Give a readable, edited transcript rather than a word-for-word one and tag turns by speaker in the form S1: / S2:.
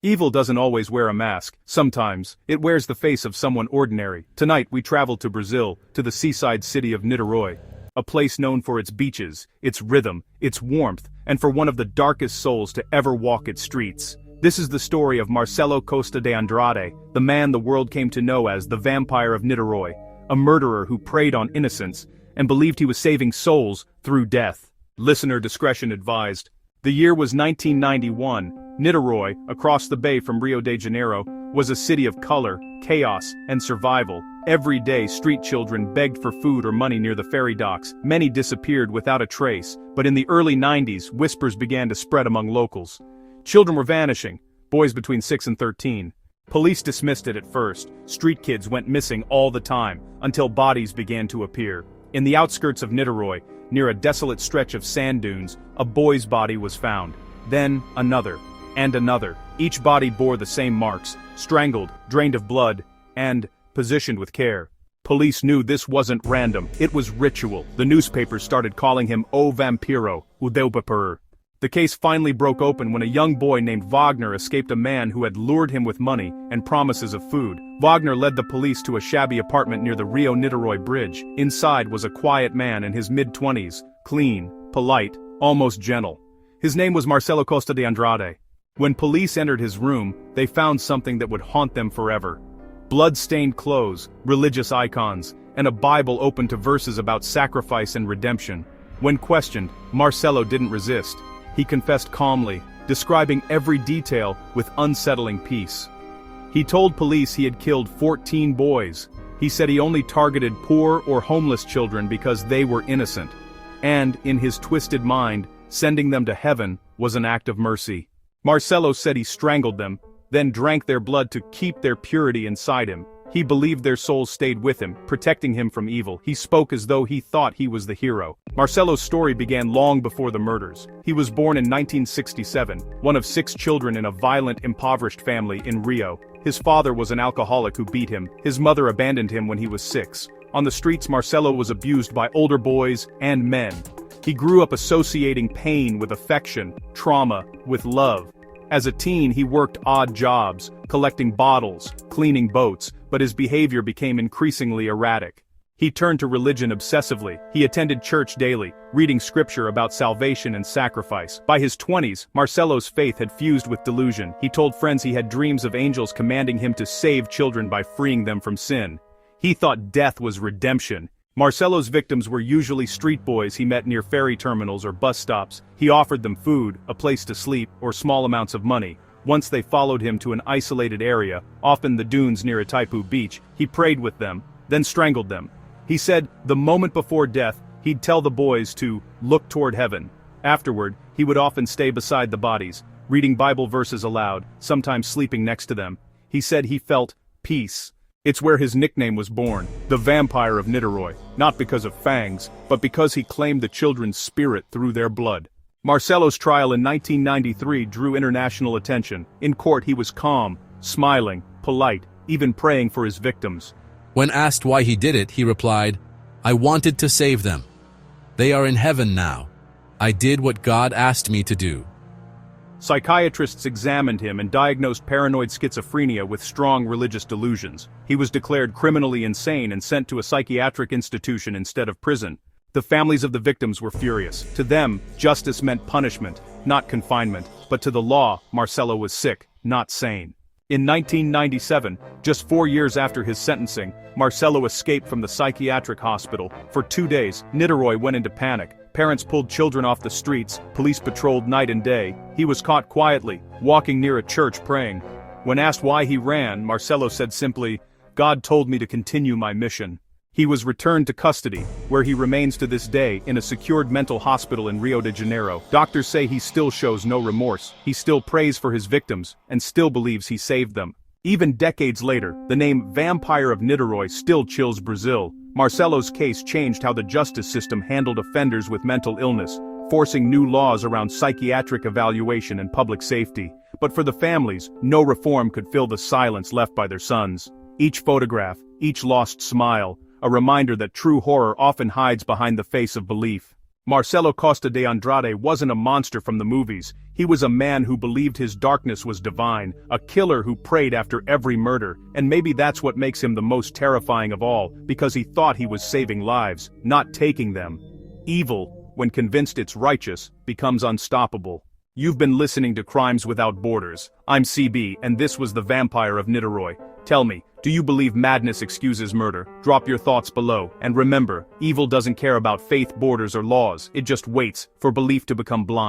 S1: Evil doesn't always wear a mask. Sometimes, it wears the face of someone ordinary. Tonight we travel to Brazil, to the seaside city of Niterói. A place known for its beaches, its rhythm, its warmth, and for one of the darkest souls to ever walk its streets. This is the story of Marcelo Costa de Andrade, the man the world came to know as the Vampire of Niterói, a murderer who preyed on innocents and believed he was saving souls through death. Listener discretion advised. The year was 1991. Niterói, across the bay from Rio de Janeiro, was a city of color, chaos, and survival. Every day street children begged for food or money near the ferry docks. Many disappeared without a trace, but in the early 90s, whispers began to spread among locals. Children were vanishing, boys between 6 and 13. Police dismissed it at first. Street kids went missing all the time, until bodies began to appear. In the outskirts of Niterói, near a desolate stretch of sand dunes, a boy's body was found. Then, another. And another. Each body bore the same marks, strangled, drained of blood, and positioned with care. Police knew this wasn't random, it was ritual. The newspapers started calling him O Vampiro, o Vampiro. The case finally broke open when a young boy named Wagner escaped a man who had lured him with money and promises of food. Wagner led the police to a shabby apartment near the Rio Niterói bridge. Inside was a quiet man in his mid-20s, clean, polite, almost gentle. His name was Marcelo Costa de Andrade. When police entered his room, they found something that would haunt them forever. Blood-stained clothes, religious icons, and a Bible open to verses about sacrifice and redemption. When questioned, Marcelo didn't resist. He confessed calmly, describing every detail with unsettling peace. He told police he had killed 14 boys. He said he only targeted poor or homeless children because they were innocent. And, in his twisted mind, sending them to heaven was an act of mercy. Marcelo said he strangled them, then drank their blood to keep their purity inside him. He believed their souls stayed with him, protecting him from evil. He spoke as though he thought he was the hero. Marcelo's story began long before the murders. He was born in 1967, one of 6 children in a violent, impoverished family in Rio. His father was an alcoholic who beat him. His mother abandoned him when he was 6. On the streets, Marcelo was abused by older boys and men. He grew up associating pain with affection, trauma with love. As a teen, he worked odd jobs, collecting bottles, cleaning boats, but his behavior became increasingly erratic. He turned to religion obsessively. He attended church daily, reading scripture about salvation and sacrifice. By his 20s, Marcelo's faith had fused with delusion. He told friends he had dreams of angels commanding him to save children by freeing them from sin. He thought death was redemption. Marcelo's victims were usually street boys he met near ferry terminals or bus stops. He offered them food, a place to sleep, or small amounts of money. Once they followed him to an isolated area, often the dunes near Itaipu Beach, he prayed with them, then strangled them. He said, the moment before death, he'd tell the boys to look toward heaven. Afterward, he would often stay beside the bodies, reading Bible verses aloud, sometimes sleeping next to them. He said he felt peace. It's where his nickname was born, the Vampire of Niterói, not because of fangs, but because he claimed the children's spirit through their blood. Marcelo's trial in 1993 drew international attention. In court he was calm, smiling, polite, even praying for his victims.
S2: When asked why he did it, he replied, "I wanted to save them. They are in heaven now. I did what God asked me to do."
S1: Psychiatrists examined him and diagnosed paranoid schizophrenia with strong religious delusions. He was declared criminally insane and sent to a psychiatric institution instead of prison. The families of the victims were furious. To them, justice meant punishment, not confinement. But to the law, Marcelo was sick, not sane. In 1997, just 4 years after his sentencing, Marcelo escaped from the psychiatric hospital. For 2 days, Niterói went into panic. Parents pulled children off the streets, police patrolled night and day. He was caught quietly, walking near a church praying. When asked why he ran, Marcelo said simply, "God told me to continue my mission." He was returned to custody, where he remains to this day in a secured mental hospital in Rio de Janeiro. Doctors say he still shows no remorse. He still prays for his victims, and still believes he saved them. Even decades later, the name Vampire of Niterói still chills Brazil. Marcelo's case changed how the justice system handled offenders with mental illness, forcing new laws around psychiatric evaluation and public safety. But for the families, no reform could fill the silence left by their sons. Each photograph, each lost smile, a reminder that true horror often hides behind the face of belief. Marcelo Costa de Andrade wasn't a monster from the movies. He was a man who believed his darkness was divine, a killer who prayed after every murder, and maybe that's what makes him the most terrifying of all, because he thought he was saving lives, not taking them. Evil, when convinced it's righteous, becomes unstoppable. You've been listening to Crimes Without Borders. I'm CB, and this was the Vampire of Niterói. Tell me, do you believe madness excuses murder? Drop your thoughts below, and remember, evil doesn't care about faith, borders, or laws, it just waits for belief to become blind.